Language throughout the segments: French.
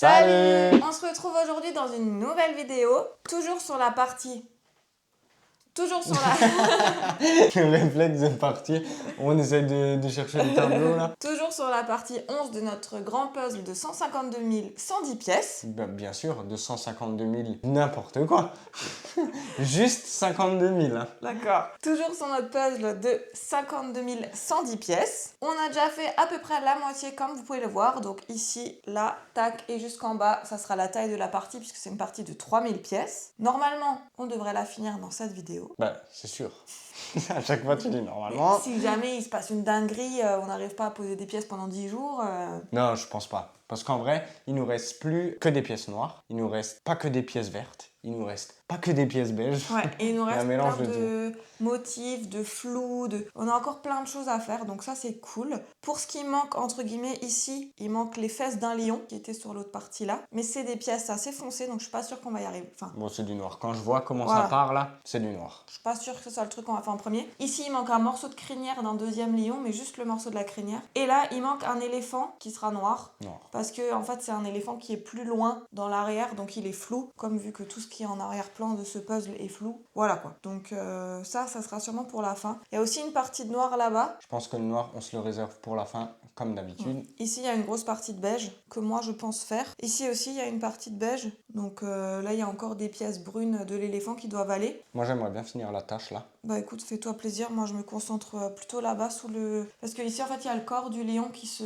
Salut! On se retrouve aujourd'hui dans une nouvelle vidéo, toujours sur la partie... Toujours sur la... Le réflexe de partir, on essaie de chercher le tableau là. Toujours sur la partie 11 de notre grand puzzle de 152 110 pièces. Ben, bien sûr, de 152 000, n'importe quoi. Juste 52 000. Hein. D'accord. Toujours sur notre puzzle de 52 110 pièces. On a déjà fait à peu près la moitié comme vous pouvez le voir. Donc ici, là, tac, et jusqu'en bas, ça sera la taille de la partie puisque c'est une partie de 3000 pièces. Normalement, on devrait la finir dans cette vidéo. Ben, c'est sûr. À chaque fois, tu dis normalement. Si jamais il se passe une dinguerie, on n'arrive pas à poser des pièces pendant 10 jours... Non, je pense pas. Parce qu'en vrai, il nous reste plus que des pièces noires. Il nous reste pas que des pièces vertes. Il nous reste pas que des pièces beiges. Ouais, et il nous reste plein de de motifs, de flous, on a encore plein de choses à faire, donc ça c'est cool. Pour ce qui manque, entre guillemets, ici, il manque les fesses d'un lion qui était sur l'autre partie là. Mais c'est des pièces assez foncées, donc je suis pas sûre qu'on va y arriver. Enfin, bon, c'est du noir. Quand je vois comment voilà. ça part là, c'est du noir. Je suis pas sûre que ce soit le truc qu'on va faire en premier. Ici, il manque un morceau de crinière d'un deuxième lion, mais juste le morceau de la crinière. Et là, il manque un éléphant qui sera noir. Noir. Parce que en fait, c'est un éléphant qui est plus loin dans l'arrière, donc il est flou, comme vu que tout ce qui est en arrière-plan de ce puzzle est flou. Voilà quoi. Donc ça sera sûrement pour la fin. Il y a aussi une partie de noir là-bas. Je pense que le noir, on se le réserve pour la fin, comme d'habitude. Ouais. Ici, il y a une grosse partie de beige que moi, je pense faire. Ici aussi, il y a une partie de beige. Donc là, il y a encore des pièces brunes de l'éléphant qui doivent aller. Moi, j'aimerais bien finir la tâche là. Bah écoute, fais-toi plaisir. Moi, je me concentre plutôt là-bas sous le... Parce que ici, en fait, il y a le corps du lion qui se...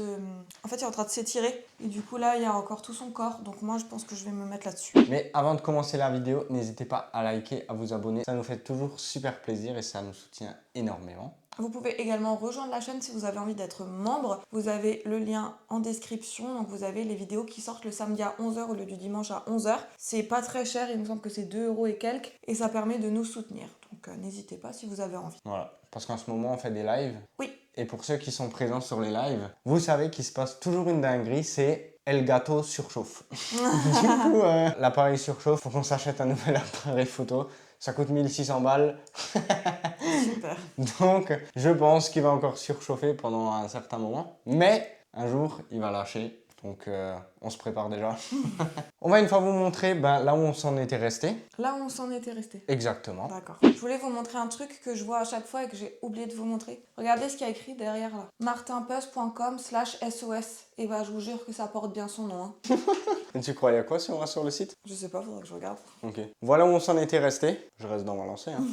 En fait, il est en train de s'étirer. Et du coup, là, il y a encore tout son corps. Donc moi, je pense que je vais me mettre là-dessus. Mais avant de commencer la vidéo, n'hésitez pas à liker, à vous abonner. Ça nous fait toujours super plaisir et ça nous soutient énormément. Vous pouvez également rejoindre la chaîne si vous avez envie d'être membre. Vous avez le lien en description. Donc vous avez les vidéos qui sortent le samedi à 11h au lieu du dimanche à 11h. C'est pas très cher, il me semble que c'est 2 € et quelques. Et ça permet de nous soutenir. Donc n'hésitez pas si vous avez envie. Voilà, parce qu'en ce moment on fait des lives. Oui. Et pour ceux qui sont présents sur les lives, vous savez qu'il se passe toujours une dinguerie, c'est El Gato surchauffe. Du coup, l'appareil surchauffe, faut qu'on s'achète un nouvel appareil photo. Ça coûte 1600 balles. Super. Donc, je pense qu'il va encore surchauffer pendant un certain moment. Mais un jour, il va lâcher. Donc, on se prépare déjà. On va une fois vous montrer là où on s'en était resté. Là où on s'en était resté. Exactement. D'accord. Je voulais vous montrer un truc que je vois à chaque fois et que j'ai oublié de vous montrer. Regardez ce qu'il y a écrit derrière là. martinpuzzle.com/SOS. Et bah je vous jure que ça porte bien son nom. Hein. Et tu croyais à quoi si on va sur le site? Je sais pas, faudrait que je regarde. Ok. Voilà où on s'en était resté. Je reste dans ma lancée. Hein.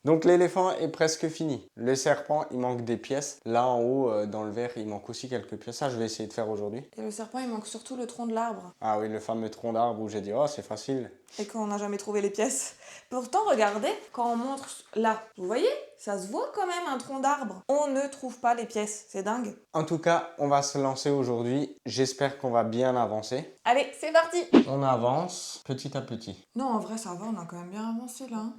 Donc l'éléphant est presque fini. Le serpent, il manque des pièces. Là en haut, dans le verre, il manque aussi quelques pièces. Ça, je vais essayer de faire aujourd'hui. Et le serpent, il manque surtout le tronc de l'arbre. Ah oui, le fameux tronc d'arbre où j'ai dit, oh, c'est facile. Et qu'on n'a jamais trouvé les pièces. Pourtant, regardez, quand on montre là, vous voyez, ça se voit quand même un tronc d'arbre. On ne trouve pas les pièces, c'est dingue. En tout cas, on va se lancer aujourd'hui. J'espère qu'on va bien avancer. Allez, c'est parti. On avance petit à petit. Non, en vrai, ça va, on a quand même bien avancé là. Hein.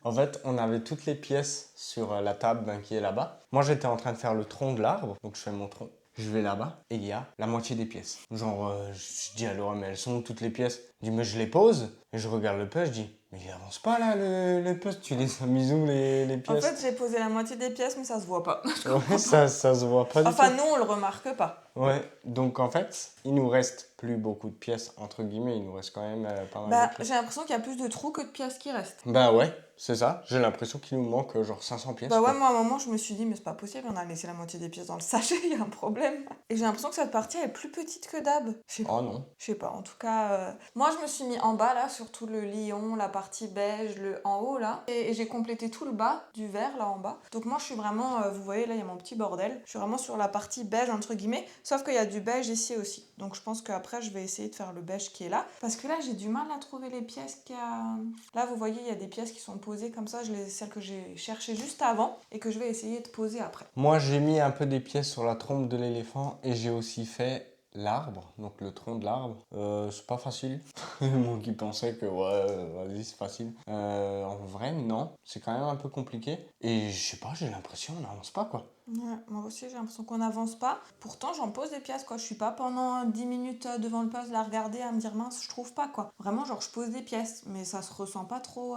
En fait, on avait toutes les pièces sur la table qui est là-bas. Moi, j'étais en train de faire le tronc de l'arbre, donc je fais mon tronc. Je vais là-bas et il y a la moitié des pièces. Genre, je dis à Laura, mais elles sont où toutes les pièces? Je dis, mais je les pose et je regarde le puzzle, je dis, mais il avance pas là le puzzle, tu les as mis où les pièces? En fait, j'ai posé la moitié des pièces, mais ça se voit pas. Ouais, ça se voit pas du tout. Enfin, nous, on le remarque pas. Ouais, donc en fait, il nous reste plus beaucoup de pièces, entre guillemets, il nous reste quand même pas mal Bah, de pièces. j'ai l'impression qu'il y a plus de trous que de pièces qui restent. Bah ouais, c'est ça, j'ai l'impression qu'il nous manque genre 500 pièces. Bah ouais, quoi. moi à un moment je me suis dit mais c'est pas possible, on a laissé la moitié des pièces dans le sachet, il y a un problème. Et j'ai l'impression que cette partie elle est plus petite que d'hab. Oh non. Je sais pas, en tout cas, moi je me suis mis en bas là, surtout le lion, la partie beige, le en haut là. Et j'ai complété tout le bas du vert là en bas. Donc moi je suis vraiment, vous voyez là il y a mon petit bordel. Je suis vraiment sur la partie beige entre guillemets, sauf qu'il y a du beige ici aussi. Donc je pense qu'après je vais essayer de faire le beige qui est là. Parce que là j'ai du mal à trouver les pièces qu'il y a... Là vous voyez il y a des pièces qui sont posées comme ça, celles que j'ai cherchées juste avant et que je vais essayer de poser après. Moi j'ai mis un peu des pièces sur la trompe de l'éléphant et j'ai aussi fait l'arbre, donc le tronc de l'arbre. C'est pas facile. Moi qui pensais que ouais, vas-y c'est facile. En vrai non, c'est quand même un peu compliqué. Et je sais pas, j'ai l'impression qu'on n'avance pas quoi. Ouais, moi aussi j'ai l'impression qu'on n'avance pas. Pourtant j'en pose des pièces quoi. Je suis pas pendant 10 minutes devant le puzzle à regarder, à me dire mince je trouve pas quoi. Vraiment genre je pose des pièces mais ça se ressent pas trop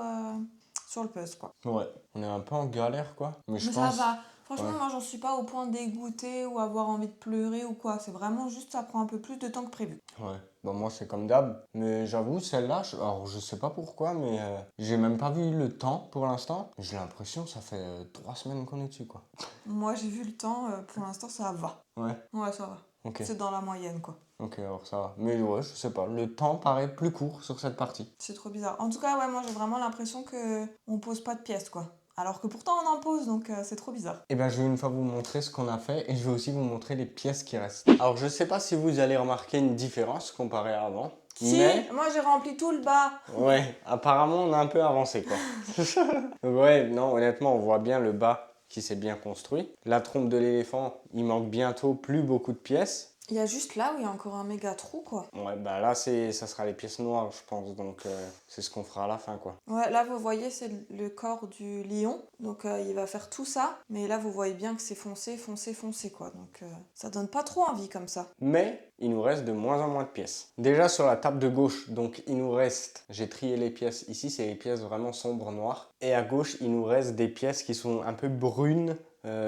sur le puzzle quoi. Ouais, on est un peu en galère quoi. Mais je Mais pense... ça va. Franchement, Ouais. moi, j'en suis pas au point dégoûté ou avoir envie de pleurer ou quoi. C'est vraiment juste, ça prend un peu plus de temps que prévu. Ouais, bah moi c'est comme d'hab. Mais j'avoue, celle-là, alors je sais pas pourquoi, mais j'ai même pas vu le temps pour l'instant. J'ai l'impression que ça fait 3 semaines qu'on est dessus, quoi. Moi, j'ai vu le temps, pour l'instant, ça va. Ouais, Ouais, ça va. ok. C'est dans la moyenne, quoi. Ok, alors ça va. Mais ouais, je sais pas, le temps paraît plus court sur cette partie. C'est trop bizarre. En tout cas, ouais, moi, j'ai vraiment l'impression que on pose pas de pièces, quoi. Alors que pourtant, on en pose, donc c'est trop bizarre. Et bien, je vais une fois vous montrer ce qu'on a fait et je vais aussi vous montrer les pièces qui restent. Alors, je sais pas si vous allez remarquer une différence comparée à avant. Si, Mais, moi, j'ai rempli tout le bas. ouais, apparemment, on a un peu avancé, quoi. Donc, ouais, non, honnêtement, on voit bien le bas qui s'est bien construit. La trompe de l'éléphant, il manque bientôt plus beaucoup de pièces. Il y a juste là où il y a encore un méga trou, quoi. Ouais, bah là, ça sera les pièces noires, je pense. Donc, c'est ce qu'on fera à la fin, quoi. Ouais, là, vous voyez, c'est le corps du lion. Donc, il va faire tout ça. Mais là, vous voyez bien que c'est foncé, foncé, foncé, quoi. Donc, ça donne pas trop envie comme ça. Mais il nous reste de moins en moins de pièces. Déjà sur la table de gauche, donc il nous reste, j'ai trié les pièces ici, c'est les pièces vraiment sombres noires. Et à gauche, il nous reste des pièces qui sont un peu brunes,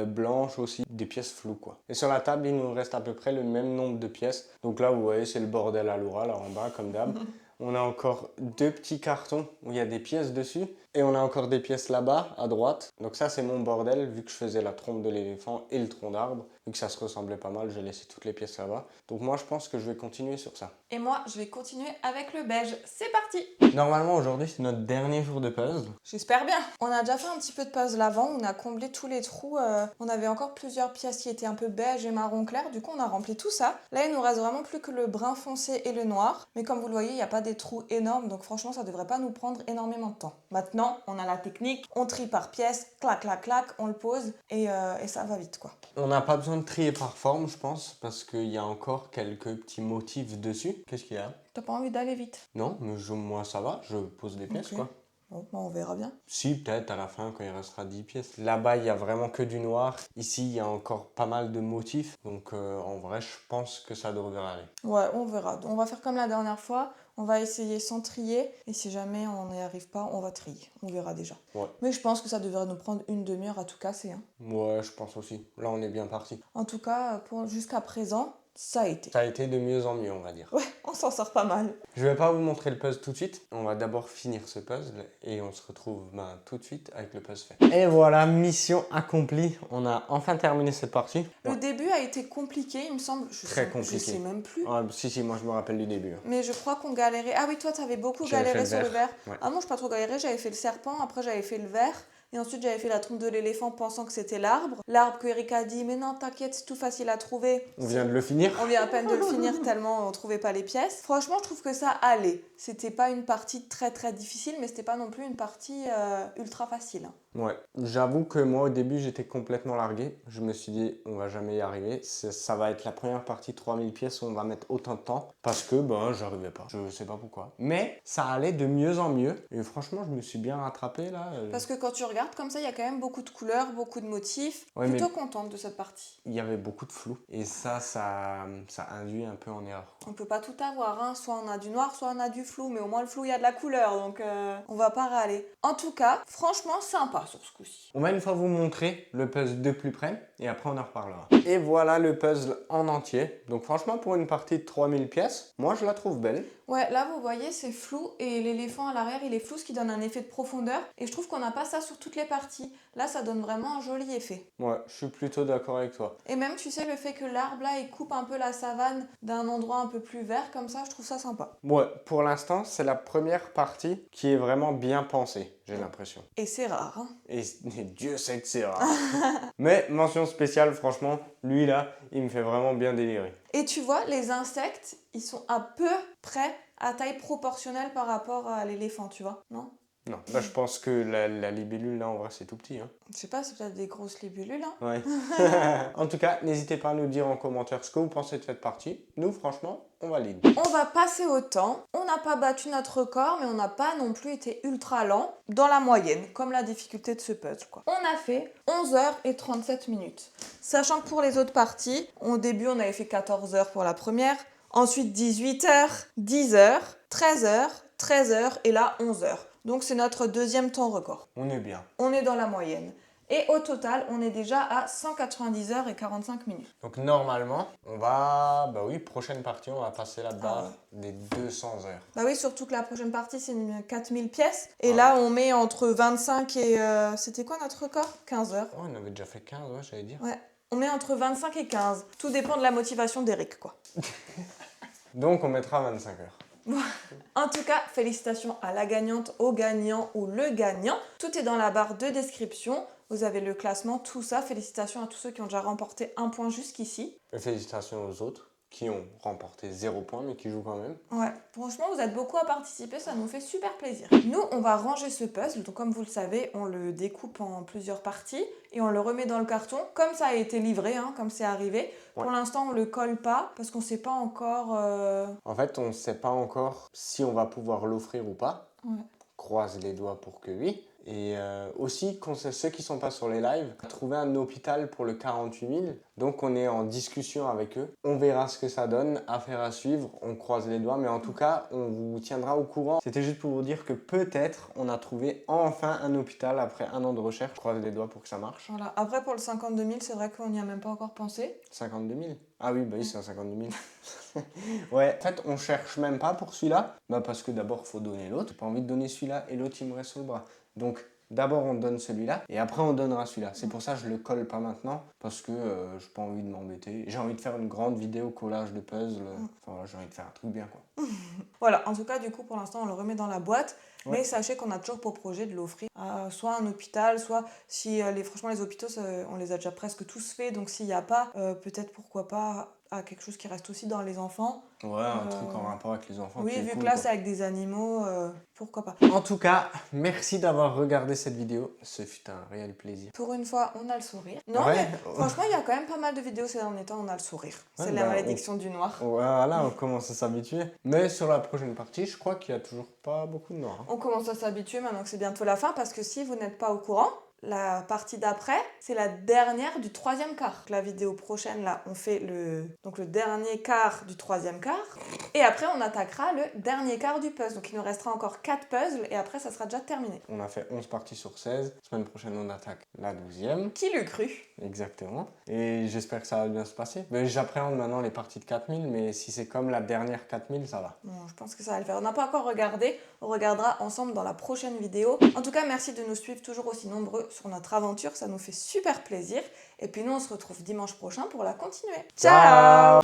blanches aussi, des pièces floues quoi. Et sur la table, il nous reste à peu près le même nombre de pièces. Donc là, vous voyez, c'est le bordel à Laura, là en bas, comme d'hab. On a encore 2 petits cartons où il y a des pièces dessus. Et on a encore des pièces là-bas, à droite. Donc ça, c'est mon bordel, vu que je faisais la trompe de l'éléphant et le tronc d'arbre. Vu que ça se ressemblait pas mal, j'ai laissé toutes les pièces là-bas. Donc moi, je pense que je vais continuer sur ça. Et moi, je vais continuer avec le beige. C'est parti! Normalement, aujourd'hui, c'est notre dernier jour de puzzle. J'espère bien. On a déjà fait un petit peu de puzzle avant, on a comblé tous les trous. On avait encore plusieurs pièces qui étaient un peu beige et marron clair, du coup on a rempli tout ça. Là il nous reste vraiment plus que le brun foncé et le noir. Mais comme vous le voyez, il n'y a pas des trous énormes, donc franchement ça devrait pas nous prendre énormément de temps. Maintenant, on a la technique, on trie par pièce, clac clac clac, on le pose et ça va vite quoi. On n'a pas besoin de trier par forme, je pense, parce qu'il y a encore quelques petits motifs dessus. Qu'est-ce qu'il y a? T'as pas envie d'aller vite? Non, mais moi ça va, je pose des pièces Ok. quoi. Bon, bah, on verra bien. Si, peut-être à la fin quand il restera 10 pièces. Là-bas, il y a vraiment que du noir. Ici, il y a encore pas mal de motifs. Donc en vrai, je pense que ça devrait aller. Ouais, on verra. On va faire comme la dernière fois. On va essayer sans trier. Et si jamais on n'y arrive pas, on va trier. On verra déjà. Ouais. Mais je pense que ça devrait nous prendre une demi-heure à tout casser. Hein. Ouais, je pense aussi. Là, on est bien parti. En tout cas, jusqu'à présent, ça a été. Ça a été de mieux en mieux, on va dire. Ouais, on s'en sort pas mal. Je vais pas vous montrer le puzzle tout de suite. On va d'abord finir ce puzzle et on se retrouve tout de suite avec le puzzle fait. Et voilà, mission accomplie. On a enfin terminé cette partie. Le début a été compliqué, il me semble. Très compliqué. Je sais même plus. Ah, si, moi je me rappelle du début. Mais je crois qu'on galérait. Ah oui, toi, t'avais beaucoup J'avais galéré fait sur le le verre. Ouais. Ah non, je pas trop galéré. J'avais fait le serpent, après j'avais fait le verre. Et ensuite, j'avais fait la trompe de l'éléphant pensant que c'était l'arbre. L'arbre que Erika a dit, mais non, t'inquiète, c'est tout facile à trouver. On vient de le finir. On vient à peine de le finir tellement on trouvait pas les pièces. Franchement, je trouve que ça allait. C'était pas une partie très très difficile, mais c'était pas non plus une partie ultra facile. Hein. Ouais, j'avoue que moi au début j'étais complètement largué. Je me suis dit on va jamais y arriver. Ça va être la première partie 3000 pièces où on va mettre autant de temps parce que j'arrivais pas. Je sais pas pourquoi. Mais ça allait de mieux en mieux et franchement je me suis bien rattrapé là. Parce que quand tu regardes comme ça, il y a quand même beaucoup de couleurs, beaucoup de motifs. Ouais, Plutôt mais contente de cette partie. il y avait beaucoup de flou et ça induit un peu en erreur. On peut pas tout avoir, hein. Soit on a du noir, soit on a du flou, mais au moins le flou il y a de la couleur, donc on va pas râler. En tout cas, franchement sympa sur ce coup-ci. On va une fois vous montrer le puzzle de plus près et après on en reparlera. Et voilà le puzzle en entier. Donc franchement pour une partie de 3000 pièces, moi je la trouve belle. Ouais, là vous voyez c'est flou et l'éléphant à l'arrière il est flou, ce qui donne un effet de profondeur. Et je trouve qu'on n'a pas ça sur toutes les parties. Là ça donne vraiment un joli effet. Ouais, je suis plutôt d'accord avec toi. Et même tu sais le fait que l'arbre là il coupe un peu la savane d'un endroit un peu plus vert comme ça, je trouve ça sympa. Ouais, pour l'instant c'est la première partie qui est vraiment bien pensée, j'ai l'impression. Et c'est rare, hein. Et Dieu sait que c'est rare. Mais mention spéciale, franchement, lui là, il me fait vraiment bien délirer. Et tu vois, les insectes, ils sont à peu près à taille proportionnelle par rapport à l'éléphant, tu vois, non? Non, bah, je pense que la libellule là en vrai c'est tout petit. Hein. Je sais pas, c'est peut-être des grosses libellules, hein. Ouais. En tout cas, n'hésitez pas à nous dire en commentaire ce que vous pensez de cette partie. Nous, franchement, on valide. On va passer au temps. On n'a pas battu notre record, mais on n'a pas non plus été ultra lent dans la moyenne, comme la difficulté de ce puzzle, quoi. On a fait 11h37 minutes. Sachant que pour les autres parties, au début, on avait fait 14h pour la première, ensuite 18h, 10h, 13h, 13h et là 11h. Donc c'est notre deuxième temps record. On est bien. On est dans la moyenne. Et au total, on est déjà à 190 heures et 45 minutes. Donc normalement, on va, bah oui, prochaine partie, on va passer la barre Ah des 200 heures. Bah oui, surtout que la prochaine partie, c'est 4000 pièces. Et Ah là, on met entre 25 et... c'était quoi notre record? 15 heures. Oh, on avait déjà fait 15, ouais, j'allais dire. Ouais, on met entre 25 et 15. Tout dépend de la motivation d'Eric, quoi. Donc on mettra 25 heures. En tout cas, félicitations à la gagnante, au gagnant ou le gagnant. Tout est dans la barre de description. Vous avez le classement, tout ça. Félicitations à tous ceux qui ont déjà remporté un point jusqu'ici. Et félicitations aux autres qui ont remporté 0 point mais qui jouent quand même. Ouais, franchement, vous êtes beaucoup à participer, ça nous fait super plaisir. Nous, on va ranger ce puzzle. Donc, comme vous le savez, on le découpe en plusieurs parties et on le remet dans le carton, comme ça a été livré, hein, comme c'est arrivé. Ouais. Pour l'instant, on le colle pas parce qu'on sait pas encore... En fait, on ne sait pas encore si on va pouvoir l'offrir ou pas. Ouais. Croise les doigts pour que oui. Et aussi, ceux qui sont pas sur les lives, trouver un hôpital pour le 48 000. Donc on est en discussion avec eux. On verra ce que ça donne, affaire à suivre, on croise les doigts. Mais en tout cas, on vous tiendra au courant. C'était juste pour vous dire que peut-être on a trouvé enfin un hôpital après 1 an de recherche. Je croise les doigts pour que ça marche. Voilà. Après, pour le 52 000, c'est vrai qu'on n'y a même pas encore pensé. 52 000? Ah oui, bah oui, c'est un 52 000. Ouais, en fait, on cherche même pas pour celui-là. Bah parce que d'abord, il faut donner l'autre. J'ai pas envie de donner celui-là et l'autre, il me reste sous le bras. Donc, d'abord, on donne celui-là et après, on donnera celui-là. C'est pour ça que je le colle pas maintenant parce que j'ai pas envie de m'embêter. J'ai envie de faire une grande vidéo collage de puzzle. Enfin, voilà, j'ai envie de faire un truc bien, quoi. Voilà, en tout cas, du coup, pour l'instant, on le remet dans la boîte. Ouais. Mais sachez qu'on a toujours pour projet de l'offrir à soit un hôpital, soit si franchement les hôpitaux, on les a déjà presque tous faits. Donc s'il n'y a pas, peut-être pourquoi pas à quelque chose qui reste aussi dans les enfants. Ouais, un truc en rapport avec les enfants. Oui, qui est vu cool, que là quoi. c'est avec des animaux, pourquoi pas. En tout cas, merci d'avoir regardé cette vidéo. Ce fut un réel plaisir. Pour une fois, on a le sourire. Non, Ouais. mais franchement, il y a quand même pas mal de vidéos ces derniers temps, on a le sourire. Ouais, C'est la bah, malédiction du noir. Voilà, on commence à s'habituer. Mais sur la prochaine partie, je crois qu'il y a toujours pas beaucoup de noir. On commence à s'habituer maintenant que c'est bientôt la fin, parce que si vous n'êtes pas au courant, la partie d'après, c'est la dernière du 3e quart. La vidéo prochaine, là, on fait le dernier quart du 3e quart. Et après, on attaquera le dernier quart du puzzle. Donc, il nous restera encore 4 puzzles et après, ça sera déjà terminé. On a fait 11 parties sur 16. Semaine prochaine, on attaque la 12e. Qui l'eût cru? Exactement. Et j'espère que ça va bien se passer. Mais j'appréhende maintenant les parties de 4000, mais si c'est comme la dernière 4000, ça va. Bon, je pense que ça va le faire. On n'a pas encore regardé. On regardera ensemble dans la prochaine vidéo. En tout cas, merci de nous suivre toujours aussi nombreux sur notre aventure. Ça nous fait super plaisir. Et puis nous, on se retrouve dimanche prochain pour la continuer. Ciao!